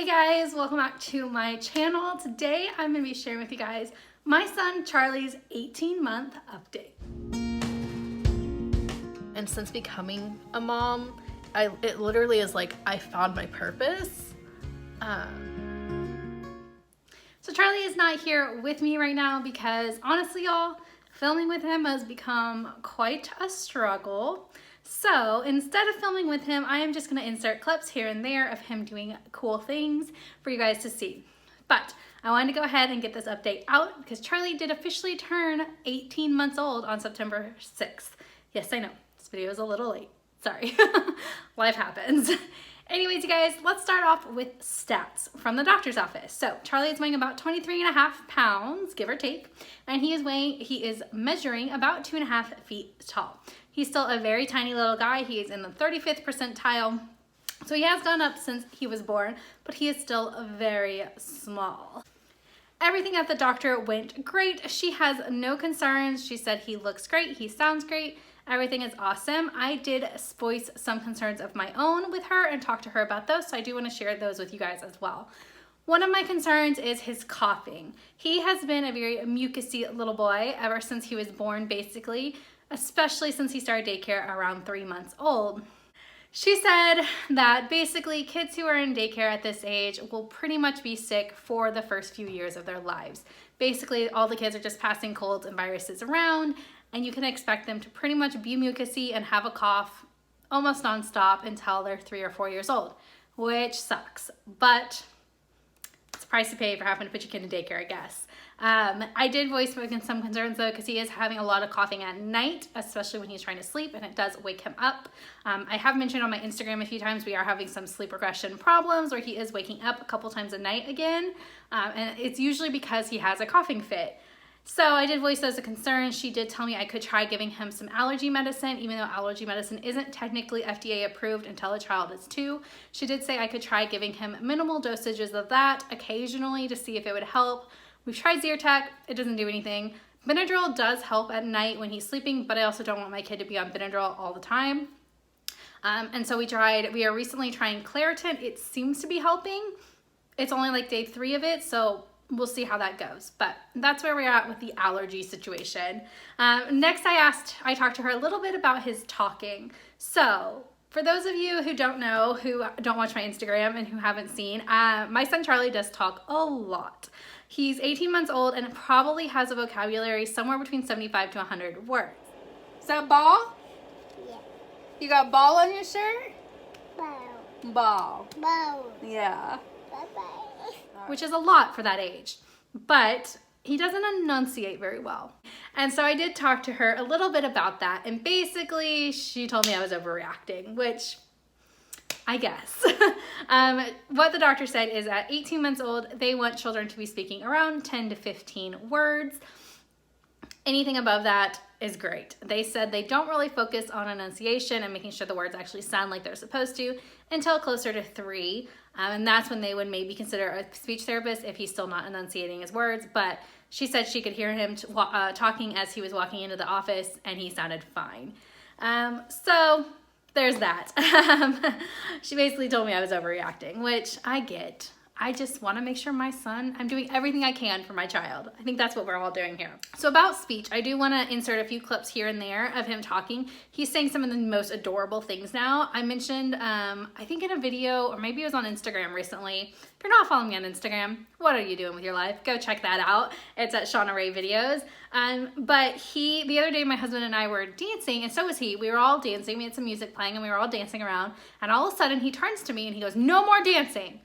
Hey guys, welcome back to my channel. Today I'm going to be sharing with you guys my son Charlie's 18-month update. And since becoming a mom, it literally is like I found my purpose. So Charlie is not here with me right now because honestly y'all, filming with him has become quite a struggle. So instead of filming with him, I am just going to insert clips here and there of him doing cool things for you guys to see. But I wanted to go ahead and get this update out because Charlie did officially turn 18 months old on September 6th. Yes, I know, this video is a little late. Sorry, life happens. Anyways, you guys, let's start off with stats from the doctor's office. So Charlie is weighing about 23.5 pounds, give or take, and he is measuring about 2.5 feet tall. He's still a very tiny little guy. He is in the 35th percentile. So he has gone up since he was born, but he is still very small. Everything at the doctor went great. She has no concerns. She said he looks great, he sounds great, everything is awesome. I did voice some concerns of my own with her and talk to her about those, so I do want to share those with you guys as well. One of my concerns is his coughing. He has been a very mucusy little boy ever since he was born, basically, especially since he started daycare around 3 months old. She said that basically kids who are in daycare at this age will pretty much be sick for the first few years of their lives. Basically, all the kids are just passing colds and viruses around, and you can expect them to pretty much be mucusy and have a cough almost nonstop until they're 3 or 4 years old, which sucks, but it's a price to pay for having to put your kid in daycare, I guess. I did voice some concerns though, because he is having a lot of coughing at night, especially when he's trying to sleep, and it does wake him up. I have mentioned on my Instagram a few times we are having some sleep regression problems where he is waking up a couple times a night again, and it's usually because he has a coughing fit. So I did voice those as a concern. She did tell me I could try giving him some allergy medicine, even though allergy medicine isn't technically FDA approved until a child is 2. She did say I could try giving him minimal dosages of that occasionally to see if it would help. We've tried Zyrtec, it doesn't do anything. Benadryl does help at night when he's sleeping, but I also don't want my kid to be on Benadryl all the time. And so we are recently trying Claritin. It seems to be helping. It's only like day 3 of it, so we'll see how that goes. But that's where we're at with the allergy situation. Next I talked to her a little bit about his talking. So for those of you who don't know, who don't watch my Instagram and who haven't seen, my son Charlie does talk a lot. He's 18 months old and probably has a vocabulary somewhere between 75 to 100 words. Is that ball? Yeah. You got ball on your shirt? Ball. Ball. Ball. Yeah. Bye-bye. Which is a lot for that age. But he doesn't enunciate very well. And so I did talk to her a little bit about that. And basically she told me I was overreacting, which I guess. What the doctor said is at 18 months old, they want children to be speaking around 10 to 15 words. Anything above that is great. They said they don't really focus on enunciation and making sure the words actually sound like they're supposed to until closer to 3. And that's when they would maybe consider a speech therapist if he's still not enunciating his words. But she said she could hear him talking as he was walking into the office and he sounded fine. So there's that. She basically told me I was overreacting, which I get. I just want to make sure I'm doing everything I can for my child. I think that's what we're all doing here. So about speech, I do want to insert a few clips here and there of him talking. He's saying some of the most adorable things now. I mentioned, I think in a video, or maybe it was on Instagram recently. If you're not following me on Instagram, what are you doing with your life? Go check that out. It's at Shauna Ray Videos. But the other day, my husband and I were dancing, and so was he. We were all dancing. We had some music playing, and we were all dancing around. And all of a sudden, he turns to me, and he goes, "No more dancing."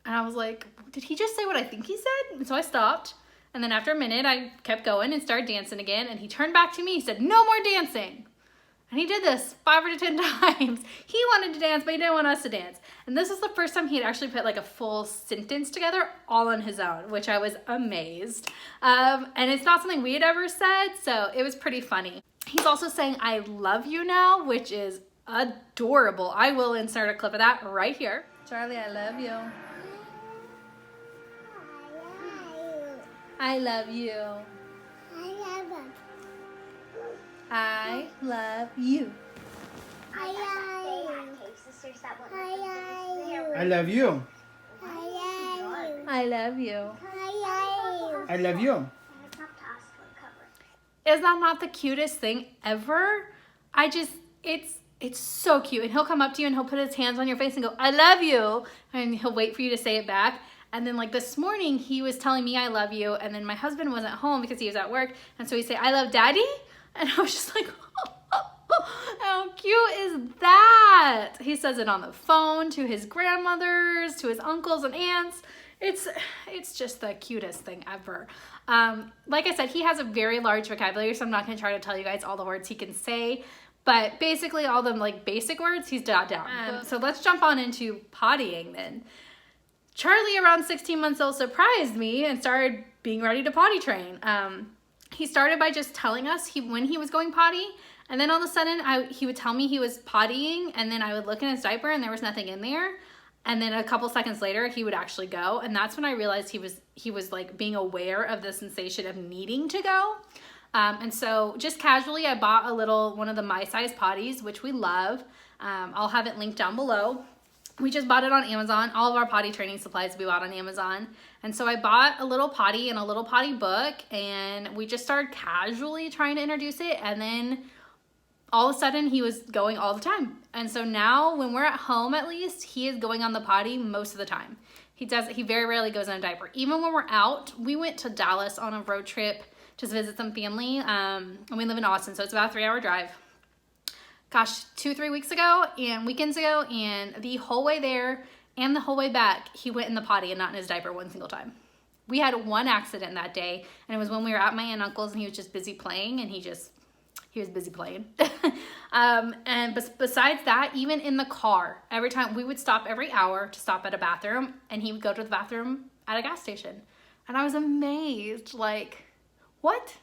And I was like, did he just say what I think he said? And so I stopped. And then after a minute, I kept going and started dancing again. And he turned back to me. He said, "No more dancing." And he did this 5 or 10 times. He wanted to dance, but he didn't want us to dance. And this was the first time he had actually put like a full sentence together all on his own, which I was amazed. And it's not something we had ever said, so it was pretty funny. He's also saying, "I love you" now, which is adorable. I will insert a clip of that right here. Charlie, I love you. I love you. I love you. I love you. I love you. I I love you. I love you. Is that not the cutest thing ever? It's so cute. And he'll come up to you and he'll put his hands on your face and go, I love you. And he'll wait for you to say it back. And then like this morning, he was telling me I love you. And then my husband wasn't home because he was at work. And so he'd say, I love daddy. And I was just like, how cute is that? He says it on the phone to his grandmothers, to his uncles and aunts. It's just the cutest thing ever. Like I said, he has a very large vocabulary, so I'm not going to try to tell you guys all the words he can say. But basically all the like basic words he's got down. So let's jump on into pottying then. Charlie, around 16 months old, surprised me and started being ready to potty train. He started by just telling us when he was going potty, and then all of a sudden he would tell me he was pottying, and then I would look in his diaper and there was nothing in there. And then a couple seconds later, he would actually go. And that's when I realized he was like being aware of the sensation of needing to go. And so just casually, I bought one of the My Size potties, which we love. I'll have it linked down below. We just bought it on Amazon. All of our potty training supplies we bought on Amazon. And so I bought a little potty and a little potty book, and we just started casually trying to introduce it. And then all of a sudden he was going all the time. And so now when we're at home, at least, he is going on the potty most of the time. He very rarely goes in a diaper. Even when we're out, we went to Dallas on a road trip to visit some family. And we live in Austin, so it's about a 3-hour drive. Gosh, 2-3 weeks ago and weekends ago, and the whole way there and the whole way back, he went in the potty and not in his diaper one single time. We had one accident that day, and it was when we were at my aunt and uncle's, and he was just busy playing, and he was busy playing. Besides that, even in the car, every time we would stop every hour to stop at a bathroom, and he would go to the bathroom at a gas station. And I was amazed, like, what?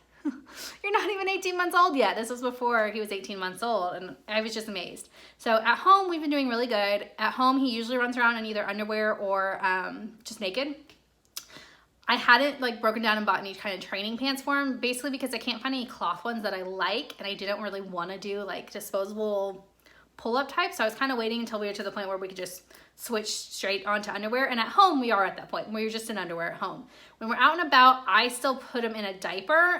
You're not even 18 months old yet. This was before he was 18 months old, and I was just amazed. So at home, we've been doing really good. At home, he usually runs around in either underwear or just naked. I hadn't like broken down and bought any kind of training pants for him, basically because I can't find any cloth ones that I like, and I didn't really want to do like disposable pull-up type. So I was kind of waiting until we were to the point where we could just switch straight onto underwear. And at home, we are at that point. We're just in underwear at home. When we're out and about, I still put him in a diaper,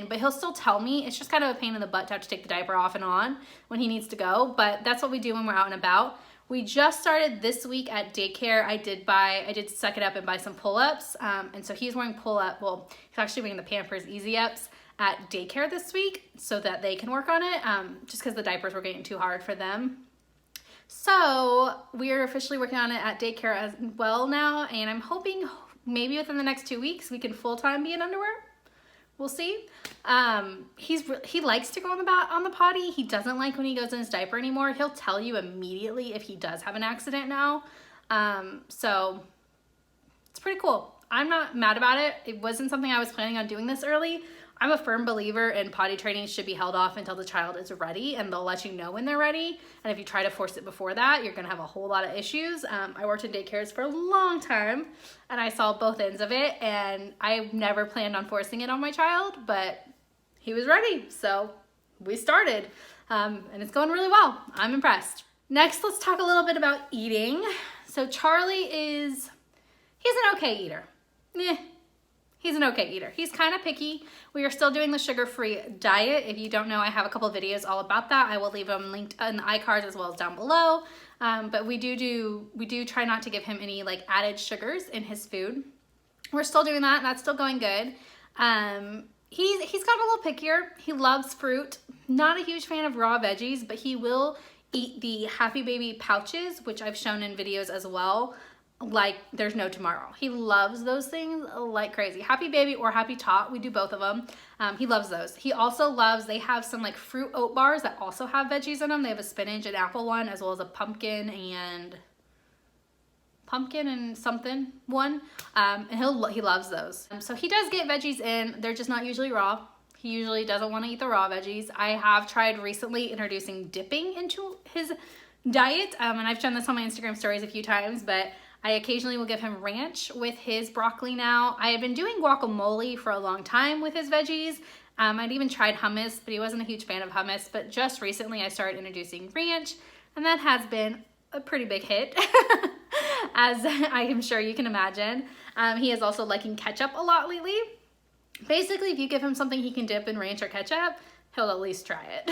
but he'll still tell me. It's just kind of a pain in the butt to have to take the diaper off and on when he needs to go. But that's what we do when we're out and about. We just started this week at daycare. I did suck it up and buy some pull-ups. And so he's wearing pull-up. Well, he's actually wearing the Pampers Easy Ups at daycare this week so that they can work on it, just because the diapers were getting too hard for them. So we are officially working on it at daycare as well now, and I'm hoping maybe within the next 2 weeks we can full-time be in underwear. We'll see. He likes to go on the potty. He doesn't like when he goes in his diaper anymore. He'll tell you immediately if he does have an accident now. So it's pretty cool. I'm not mad about it. It wasn't something I was planning on doing this early. I'm a firm believer in potty training should be held off until the child is ready, and they'll let you know when they're ready. And if you try to force it before that, you're going to have a whole lot of issues. I worked in daycares for a long time, and I saw both ends of it, and I never planned on forcing it on my child, but he was ready, so we started, and it's going really well. I'm impressed. Next, let's talk a little bit about eating. So Charlie he's an okay eater. He's an okay eater. He's kind of picky. We are still doing the sugar-free diet. If you don't know, I have a couple of videos all about that. I will leave them linked in the iCards as well as down below. But we do try not to give him any like added sugars in his food. We're still doing that. That's still going good. He's got a little pickier. He loves fruit. Not a huge fan of raw veggies, but he will eat the Happy Baby pouches, which I've shown in videos as well. Like there's no tomorrow. He loves those things like crazy. Happy Baby or Happy Tot, we do both of them. He loves those. He also loves, they have some like fruit oat bars that also have veggies in them. They have a spinach and apple one, as well as a pumpkin and something one. And he loves those. So he does get veggies in. They're just not usually raw. He usually doesn't want to eat the raw veggies. I have tried recently introducing dipping into his diet. And I've shown this on my Instagram stories a few times, but I occasionally will give him ranch with his broccoli now. I have been doing guacamole for a long time with his veggies. I'd even tried hummus, but he wasn't a huge fan of hummus. But just recently I started introducing ranch, and that has been a pretty big hit. as I am sure you can imagine. He is also liking ketchup a lot lately. Basically, if you give him something he can dip in ranch or ketchup, he'll at least try it.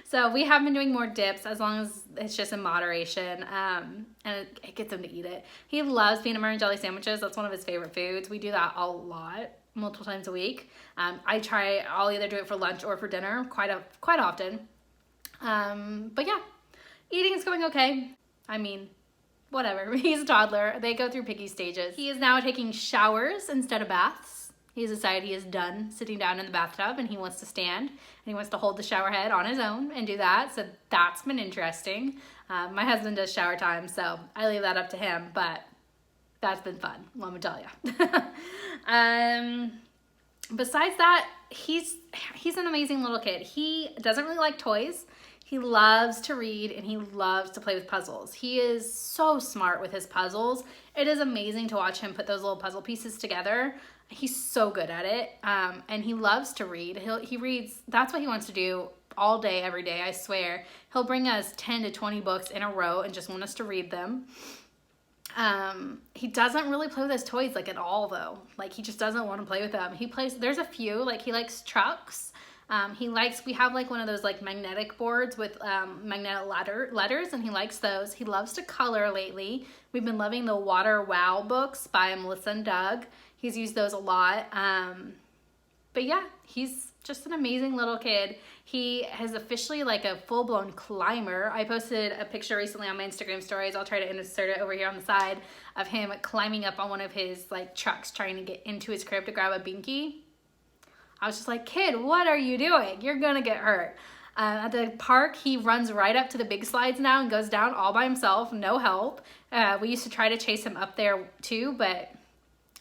So we have been doing more dips as long as it's just in moderation, and it gets him to eat it. He loves peanut butter and jelly sandwiches. That's one of his favorite foods. We do that a lot, multiple times a week. I'll either do it for lunch or for dinner quite often. But yeah, eating is going okay. I mean, whatever. He's a toddler. They go through picky stages. He is now taking showers instead of baths. He's decided he is done sitting down in the bathtub and he wants to stand and he wants to hold the shower head on his own and do that. So that's been interesting. My husband does shower time, so I leave that up to him, but that's been fun, let me tell you. Besides that, he's an amazing little kid. He doesn't really like toys. He loves to read and he loves to play with puzzles. He is so smart with his puzzles. It is amazing to watch him put those little puzzle pieces together. He's so good at it, and he loves to read. He reads, that's what he wants to do all day, every day, I swear. He'll bring us 10 to 20 books in a row and just want us to read them. He doesn't really play with his toys, like, at all, though. Like, he just doesn't want to play with them. There's a few, like, he likes trucks. We have, like, one of those, like, magnetic boards with magnetic letters, and he likes those. He loves to color lately. We've been loving the Water Wow books by Melissa and Doug. He's used those a lot. But yeah, he's just an amazing little kid. He is officially like a full-blown climber. I posted a picture recently on my Instagram stories. I'll try to insert it over here on the side of him climbing up on one of his like trucks trying to get into his crib to grab a binky. I was just like, kid, what are you doing? You're gonna get hurt. At the park, he runs right up to the big slides now and goes down all by himself, no help. We used to try to chase him up there too, but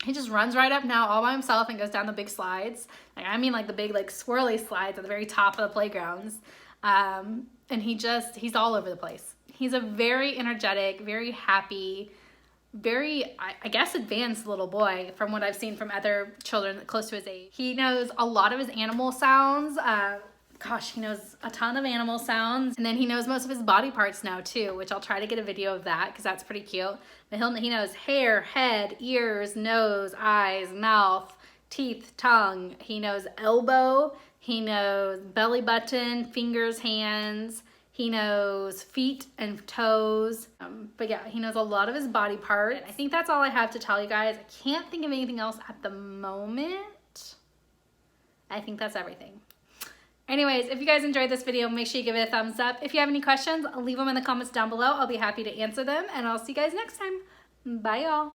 he just runs right up now all by himself and goes down the big slides. Like the big like swirly slides at the very top of the playgrounds. And he's all over the place. He's a very energetic, very happy, very, I guess, advanced little boy from what I've seen from other children close to his age. He knows a lot of his animal sounds. He knows a ton of animal sounds. And then he knows most of his body parts now too, which I'll try to get a video of that because that's pretty cute. But he knows hair, head, ears, nose, eyes, mouth, teeth, tongue. He knows elbow. He knows belly button, fingers, hands. He knows feet and toes. But yeah, he knows a lot of his body parts. I think that's all I have to tell you guys. I can't think of anything else at the moment. I think that's everything. Anyways, if you guys enjoyed this video, make sure you give it a thumbs up. If you have any questions, leave them in the comments down below. I'll be happy to answer them, and I'll see you guys next time. Bye, y'all.